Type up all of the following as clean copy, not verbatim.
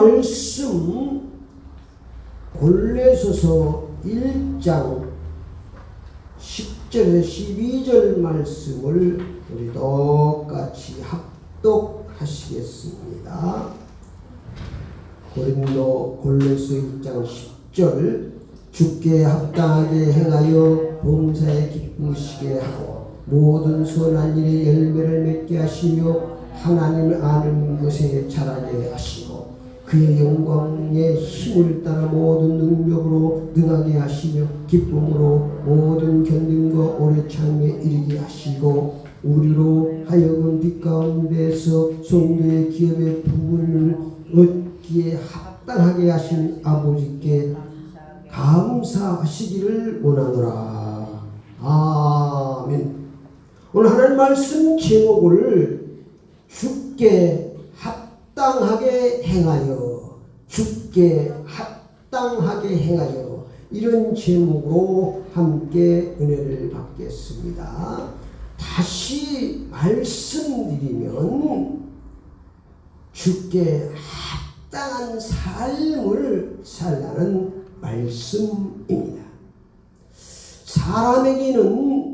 말씀 골로새서 1장 10절에서 12절 말씀을 우리 똑같이 합독하시겠습니다. 골로새 1장 10절 주께 합당하게 행하여 범사에 기쁘시게 하고 모든 선한 일에 열매를 맺게 하시며 하나님을 아는 것에 자라게 하시고 그의 영광의 힘을 따라 모든 능력으로 능하게 하시며 기쁨으로 모든 견딤과 오래 참에 이르게 하시고 우리로 하여금 빛 가운데서 성도의 기업의 부분을 얻기에 합당하게 하신 아버지께 감사하시기를 원하노라. 아멘. 오늘 하나님 말씀 제목을 주께 합당하게 행하여, 주께 합당하게 행하여, 이런 제목으로 함께 은혜를 받겠습니다. 다시 말씀드리면 주께 합당한 삶을 살라는 말씀입니다. 사람에게는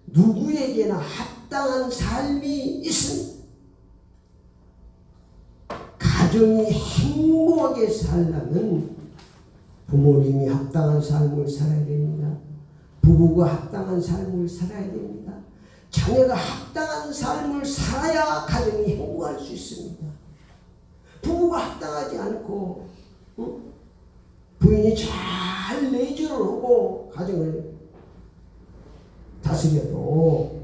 누구에게나 합당한 삶이 있습니다. 가정이 행복하게 살려면 부모님이 합당한 삶을 살아야 됩니다. 부부가 합당한 삶을 살아야 됩니다. 자녀가 합당한 삶을 살아야 가정이 행복할 수 있습니다. 부부가 합당하지 않고 부인이 잘 내조를 하고 가정을 다스려도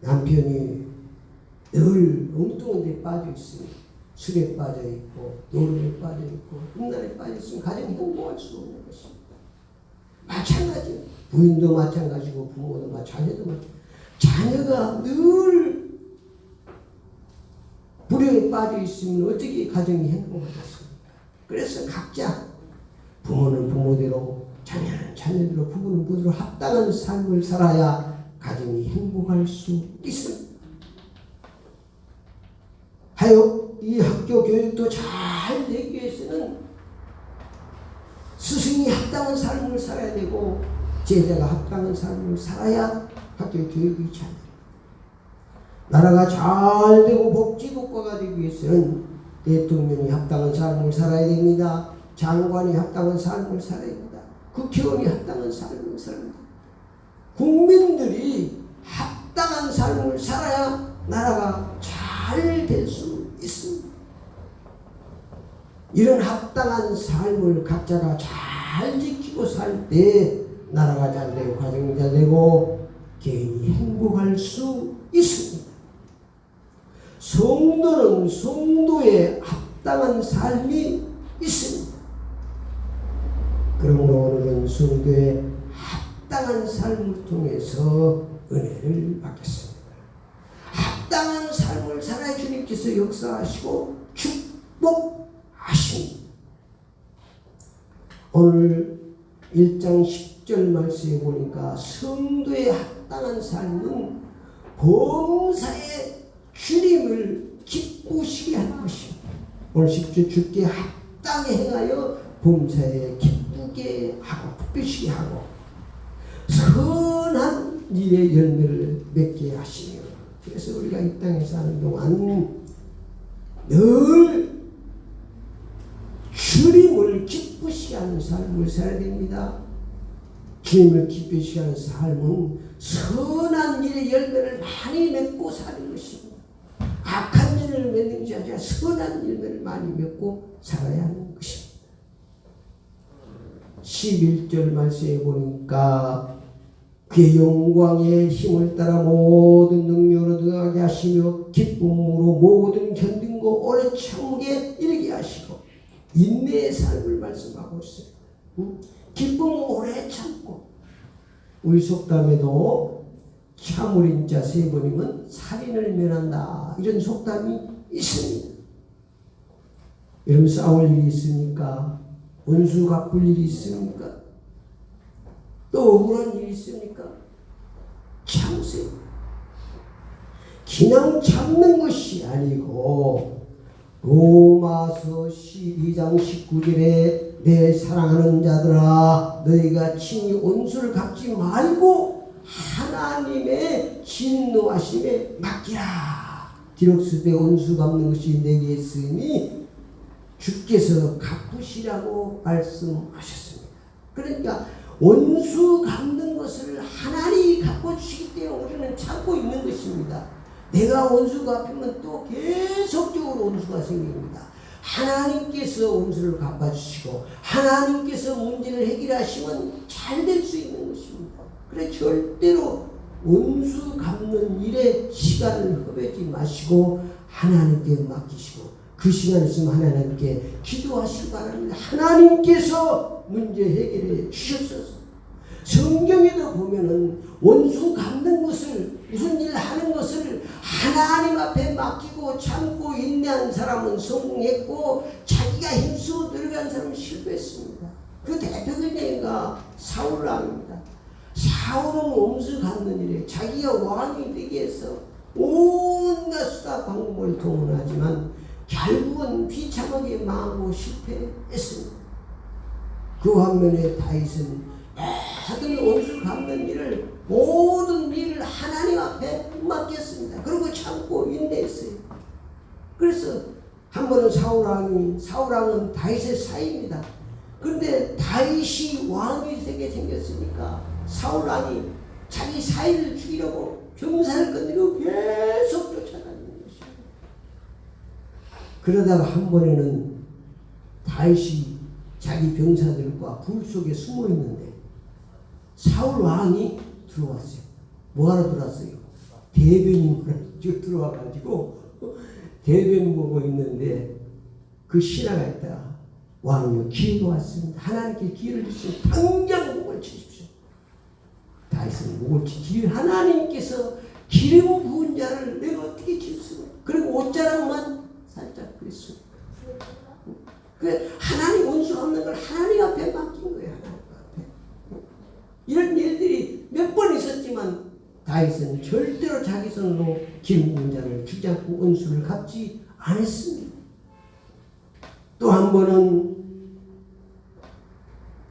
남편이 늘 엉뚱한 데 빠져 있습니다. 술에 빠져 있고 노름에 빠져 있고 흉난에 빠져 있으면 가정이 행복할 수 없는 것입니다. 마찬가지예요. 부인도 마찬가지고 부모도 자녀도 마찬가지고 자녀가 늘 불효에 빠져 있으면 어떻게 가정이 행복하겠습니까? 그래서 각자 부모는 부모대로 자녀는 자녀대로 부부는 부부대로 합당한 삶을 살아야 가정이 행복할 수 있습니다. 하여 이 학교 교육도 잘 되기 위해서는 스승이 합당한 삶을 살아야 되고 제자가 합당한 삶을 살아야 학교 교육이 잘 됩니다. 나라가 잘 되고 복지국가가 되기 위해서는 대통령이 합당한 삶을 살아야 됩니다. 장관이 합당한 삶을 살아야 됩니다. 국회의원이 합당한 삶을 살아야 됩니다. 국민들이 합당한 삶을 살아야 나라가 잘 될 수 있습니다. 이런 합당한 삶을 각자가 잘 지키고 살 때 나라가 잘 되고 가정이 잘 되고 개인이 행복할 수 있습니다. 성도는 성도의 합당한 삶이 있습니다. 그러므로 오늘은 성도의 합당한 삶을 통해서 은혜를 받겠습니다. 합당한 삶을 살아 주님께서 역사하시고 축복하십니다. 오늘 1장 10절 말씀에 보니까 성도의 합당한 삶은 범사에 주님을 기쁘시게 하는 것입니다. 오늘 10절 주께 합당히 행하여 범사에 기쁘게 하고 기쁘시게 하고 선한 일의 열매를 맺게 하시며, 그래서 우리가 이 땅에 사는 동안 늘 주님을 기쁘시게 하는 삶을 살아야 됩니다. 주님을 기쁘시게 하는 삶은 선한 일의 열매를 많이 맺고 사는 것입니다. 악한 열매를 맺는 것이 아니라 선한 열매를 많이 맺고 살아야 하는 것입니다. 11절 말씀에 보니까 그의 영광의 힘을 따라 모든 능력으로 능하게 하시며 기쁨으로 모든 견딘과 오래 참게 이르게 하시고, 인내의 삶을 말씀하고 있어요. 기쁨으로 오래 참고, 우리 속담에도 참으린 자 세 번이면 살인을 면한다, 이런 속담이 있습니다. 여러분, 싸울 일이 있습니까? 원수 갚을 일이 있습니까? 또 억울한 일이 있습니까? 참으세요. 그냥 참는 것이 아니고 로마서 12장 19절에 내 사랑하는 자들아 너희가 친히 원수를 갚지 말고 하나님의 진노하심에 맡기라. 디럭스되 원수 갚는 것이 내게 있으니 주께서 갚으시라고 말씀하셨습니다. 그러니까 원수 갚는 것을 하나님이 갚아주시기 때문에 우리는 참고 있는 것입니다. 내가 원수 갚으면 또 계속적으로 원수가 생깁니다. 하나님께서 원수를 갚아주시고 하나님께서 문제를 해결하시면 잘 될 수 있는 것입니다. 그래 절대로 원수 갚는 일에 시간을 허비하지 마시고 하나님께 맡기시고 그 시간 있으면 하나님께 기도하시기 바랍니다. 하나님께서 문제 해결해 주셨어서 성경에도 보면은 원수 갚는 것을 무슨 일 하는 것을 하나님 앞에 맡기고 참고 인내한 사람은 성공했고 자기가 힘쓰고 들어간 사람은 실패했습니다. 그 대표적인 사울왕입니다. 사울은 원수 갚는 일에 자기가 왕이 되기 위해서 온갖 수다 방법을 동원하지만 결국은 비참하게 망하고 실패했습니다. 그 반면에 다윗은 모든 원수 갚는 일을 모든 일을 하나님 앞에 맡겼습니다. 그리고 참고 인내했어요. 그래서 한 번은 사울왕은 다윗의 사이입니다. 그런데 다윗이 왕이 되게 생겼으니까 사울왕이 자기 사이를 죽이려고 병사를 건드리고 계속 쫓아다니는 것입니다. 그러다가 한 번에는 다윗이 자기 병사들과 불 속에 숨어 있는데 사울 왕이 들어왔어요. 뭐하러 들어왔어요? 대변인으로 들어와가지고 대변 보고 있는데 그 신하가 있다. 왕이요 기회가 왔습니다. 하나님께 기회를 주시면 당장 목을 치십시오. 다윗은 목을 치 하나님께서 기름 부은 자를 내가 어떻게 칠 수가? 그리고 옷자락만 살짝 그랬어요. 하나님 원수 없는 걸 하나님 앞에 맡긴 거예요. 하나님 앞에. 이런 일들이 몇 번 있었지만 다윗은 절대로 자기 손으로 기름 부은 자를 죽지 않고 원수를 갚지 않았습니다. 또 한 번은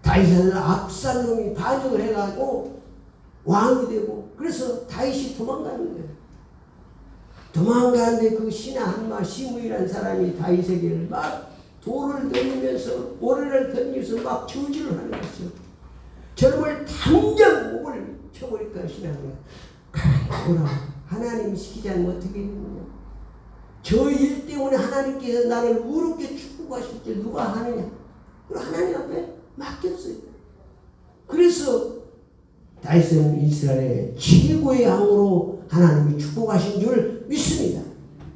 다윗은 압살롬이 반역을 해가지고 왕이 되고 그래서 다윗이 도망가는 거예요. 도망가는데 그 신하 한마 시므이라는 사람이 다윗에게 막 돌을 던지면서 모래를 던지면서 막 저주를 하는 것이죠. 저놈을 당장 목을 쳐버릴 것이라는 거예요. 가만히 하나님이 시키지 않으면 어떻게 되느냐. 저 일 때문에 하나님께서 나를 무릎게 축복하실 때 누가 하느냐. 그리고 하나님 앞에 맡겼어요. 그래서 다윗은 이스라엘의 최고의 왕으로 하나님이 축복하신 줄 믿습니다.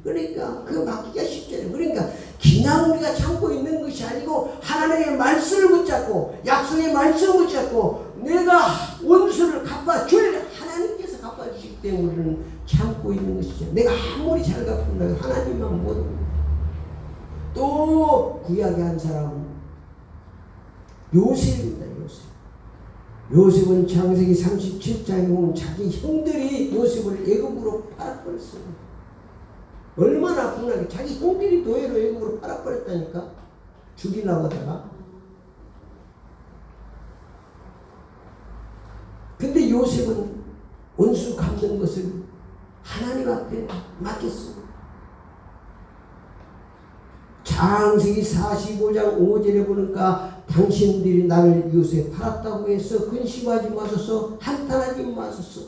그러니까 그 맡기가 쉽잖아요. 그러니까 그냥 우리가 참고 있는 것이 아니고 하나님의 말씀을 붙잡고 약속의 말씀을 붙잡고 내가 원수를 갚아줄 하나님께서 갚아주시기 때문에 우리는 참고 있는 것이죠. 내가 아무리 잘 갚는다고 하나님만 못합니다. 또 구약의 한 사람은 요셉입니다. 요셉은 창세기 37장에 보면 자기 형들이 요셉을 애굽으로 팔아버렸어요. 얼마나 분하게 자기 형들이 노예로 애굽으로 팔아버렸다니까. 죽이려고 하다가. 근데 요셉은 원수 갚는 것을 하나님 앞에 맡겼습니다. 창세기 45장 5절에 보니까 당신들이 나를 요셉 팔았다고 해서 근심하지 마소서 한탄하지 마소서.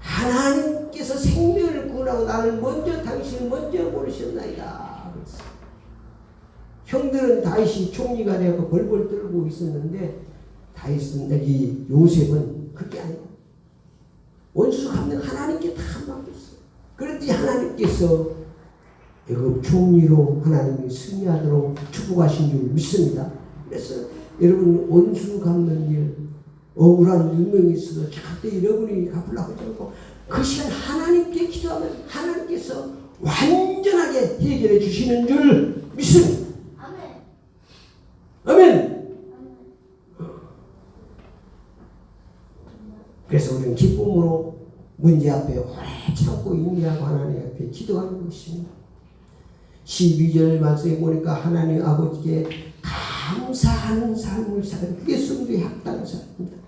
하나님께서 생명을 구원하고 나를 먼저 당신을 먼저 보내셨나이다. 형들은 다윗이 총리가 되고 벌벌 떨고 있었는데 다윗은 여기 요셉은 그게 아니고 원수 갚는 하나님께 다 맡겼어요. 그랬더니 하나님께서 애굽 총리로 하나님이 승리하도록 축복하신 줄 믿습니다. 그래서 여러분 원수 갚는 일, 억울한 유명이 있어도 절대 여러분이 갚으려고 하지 않고 그 시간 하나님께 기도하면 하나님께서 완전하게 해결해 주시는 줄 믿습니다. 아멘. 그래서 우리는 기쁨으로 문제 앞에 오래 참고 인내하고 하나님 앞에 기도하는 것입니다. 12절 말씀에 보니까 하나님 아버지께 감사하는 삶을 살아요. 그게 성도의 합당한 삶입니다.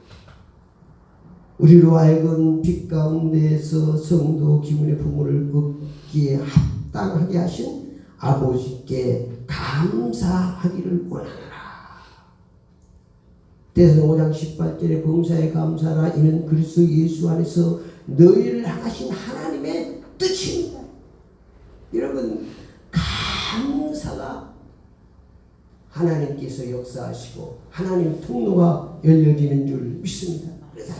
우리로 하여금 빛 가운데에서 성도 기분의 부모를 얻기에 합당하게 하신 아버지께 감사하기를 원하노라. 대성 5장 18절에 범사에 감사하라. 이는 그리스도 예수 안에서 너희를 향하신 하나님의 뜻입니다. 여러분, 감사가 하나님께서 역사하시고 하나님 통로가 열려지는 줄 믿습니다. 그래서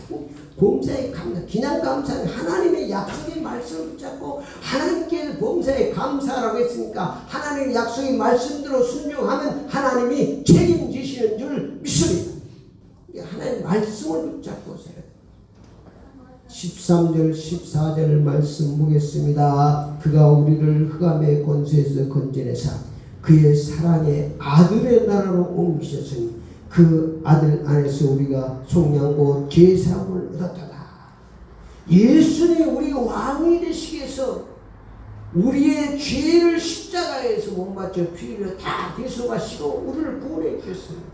범사에 감사, 기냥 감사는 하나님의 약속의 말씀을 붙잡고 하나님께 범사에 감사라고 했으니까 하나님의 약속의 말씀대로 순종하면 하나님이 책임지시는 줄 믿습니다. 하나님의 말씀을 붙잡고 살아야 돼요. 13절 14절 말씀 보겠습니다. 그가 우리를 흑암의 권세에서 건져내사 그의 사랑의 아들의 나라로 옮기셨으니 그 아들 안에서 우리가 속량고 제사함을 얻었다. 예수님이 우리가 왕이 되시기 위해서 우리의 죄를 십자가에서 못 맞춰 피를 다 대속하시고 우리를 구원해 주셨습니다.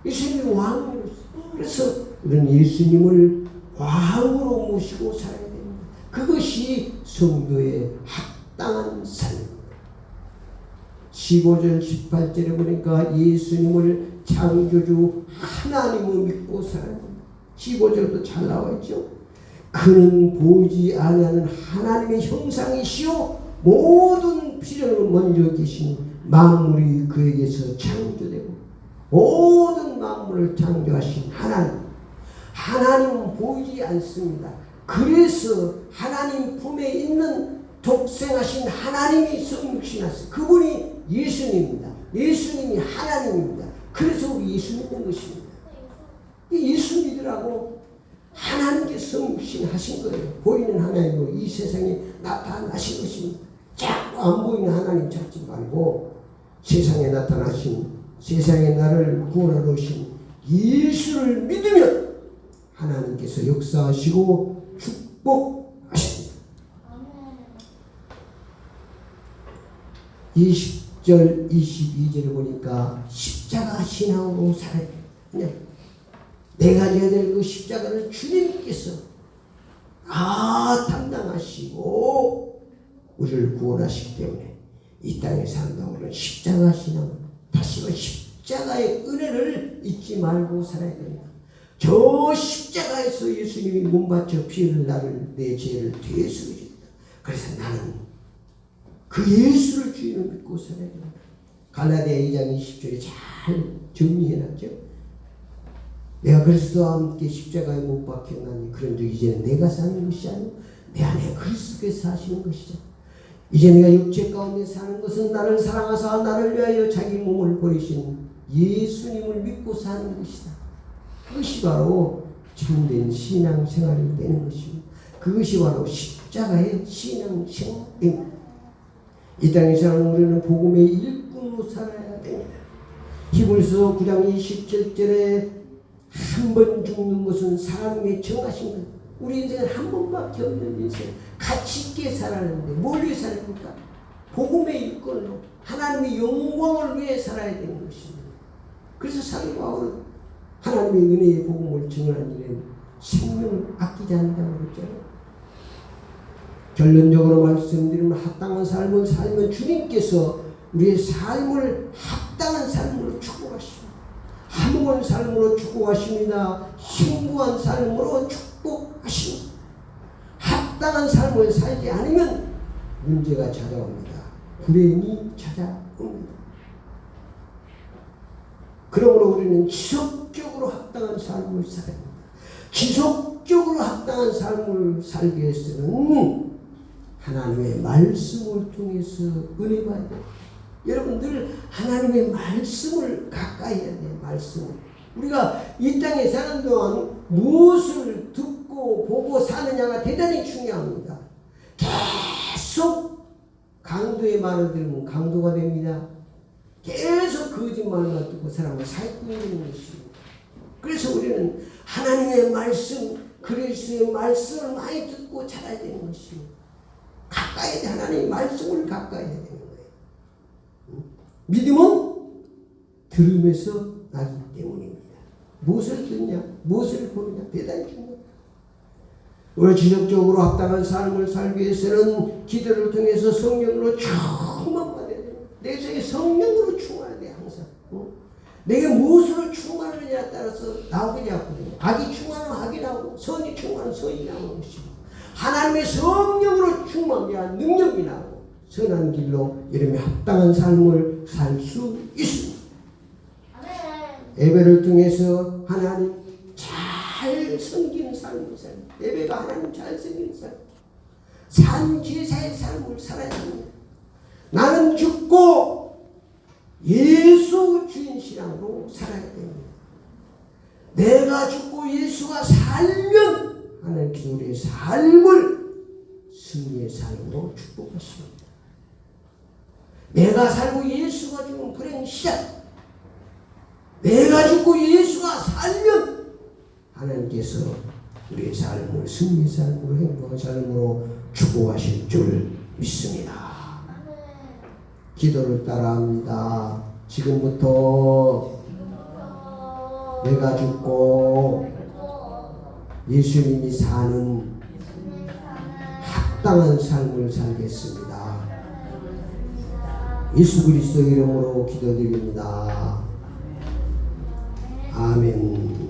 예수님이 왕이었어요. 그래서 우리는 예수님을 왕으로 모시고 살아야 됩니다. 그것이 성도의 합당한 삶입니다. 15절 18절에 보니까 예수님을 창조주 하나님을 믿고 살아야 됩니다. 15절도 잘 나와 있죠. 그는 보이지 아니하는 하나님의 형상이시요 모든 필요를 먼저 계신 만물이 그에게서 창조되고 모든 만물을 창조하신 하나님은 보이지 않습니다. 그래서 하나님 품에 있는 독생하신 하나님이 성육신하셨어요. 그분이 예수님입니다. 예수님이 하나님입니다. 그래서 우리 예수 믿는 것입니다. 예수 믿으라고 하나님께 성육신하신 거예요. 보이는 하나님으로 이 세상에 나타나신 것입니다. 자꾸 안 보이는 하나님 찾지 말고 세상에 나타나신 세상에 나를 구원하러 오신 예수를 믿으면 하나님께서 역사하시고 축복하십니다. 20절 22절에 보니까 십자가 신앙으로 살아야 돼요. 내가 져야 될 그 십자가를 주님께서 담당하시고 우리를 구원하시기 때문에 이 땅에 산다고는 십자가 신앙, 다시 한번 십자가의 은혜를 잊지 말고 살아야 됩니다. 저 십자가에서 예수님이 몸바쳐 피 흘린 나를 내 죄를 대속해 줍니다. 그래서 나는 그 예수를 주인으로 믿고 살아야 됩니다. 갈라디아 2장 20절에 잘 정리해놨죠. 내가 그리스도와 함께 십자가에 못 박혔나니 그런즉 이제는 내가 사는 것이 아니고 내 안에 그리스도께서 사시는 것이죠. 이제 내가 육체 가운데 사는 것은 나를 사랑하사 나를 위하여 자기 몸을 버리신 예수님을 믿고 사는 것이다. 그것이 바로 참된 신앙생활이 되는 것입니다. 그것이 바로 십자가의 신앙생활입니다. 이 땅에서는 우리는 복음의 일꾼으로 살아야 됩니다. 히브리서 9장 27절에 한 번 죽는 것은 사람에게 정하신 것. 우리 인생은 한 번밖에 없는 인생. 가치 있게 살았는데 뭘 위해 살입니까? 복음의 일꾼으로 하나님의 영광을 위해 살아야 되는 것입니다. 그래서 사도 바울은 하나님의 은혜의 복음을 증언한 일에는 생명을 아끼지 않는다고 그랬잖아요. 결론적으로 말씀드리면 합당한 삶을 살면 주님께서 우리의 삶을 합당한 삶으로 축복하십니다. 함흥한 삶으로 축복하십니다. 신부한 삶으로 축복하십니다. 합당한 삶을 살지 않으면 문제가 찾아옵니다. 불행이 찾아옵니다. 그러므로 우리는 지속적으로 합당한 삶을 살아야 합니다. 지속적으로 합당한 삶을 살기 위해서는 하나님의 말씀을 통해서 은혜 받아야 돼요. 여러분 늘 하나님의 말씀을 가까이 해야 돼요. 말씀을. 우리가 이 땅에 사는 동안 무엇을 듣고 보고 사느냐가 대단히 중요합니다. 계속 강도의 말을 들으면 강도가 됩니다. 계속 거짓말만 듣고 사람을 사기꾼이 되는 것입니다. 그래서 우리는 하나님의 말씀, 그리스도의 말씀을 많이 듣고 자라야 되는 것입니다. 가까이 하나님의 말씀을 가까이 해야 됩니다. 믿음은 들음에서 나기 때문입니다. 무엇을 듣냐, 무엇을 보느냐, 대단히 중요합니다. 오늘 지속적으로 합당한 삶을 살기 위해서는 기도를 통해서 성령으로 충만받아야 됩니다. 내 속에 성령으로 충만해야 돼. 항상 내게 무엇으로 충만하느냐에 따라서 나오게 되었거든요. 악이 충만하면 악이 나오고 선이 충만하면 선이 나오는 것이고, 하나님의 성령으로 충만해야 능력이 나오고 선한 길로 이름에 합당한 삶을 살 수 있습니다. 예배를 통해서 하나님 잘 섬기는 삶을 살아야 합니다. 예배가 하나님 잘 섬기는 삶, 산제사의 삶을 살아야 합니다. 나는 죽고 예수 주인 신앙으로 살아야 됩니다. 내가 죽고 예수가 살면 하나님께서 우리의 삶을 승리의 삶으로 축복하십니다. 내가 살고 예수가 죽은 불행 시작, 내가 죽고 예수가 살면 하나님께서 우리의 삶을 승리의 삶으로, 행복한 삶으로 축복하실 줄 믿습니다. 기도를 따라합니다. 지금부터 내가 죽고 예수님이 사는 합당한 삶을 살겠습니다. 예수 그리스도 이름으로 기도드립니다. 아멘.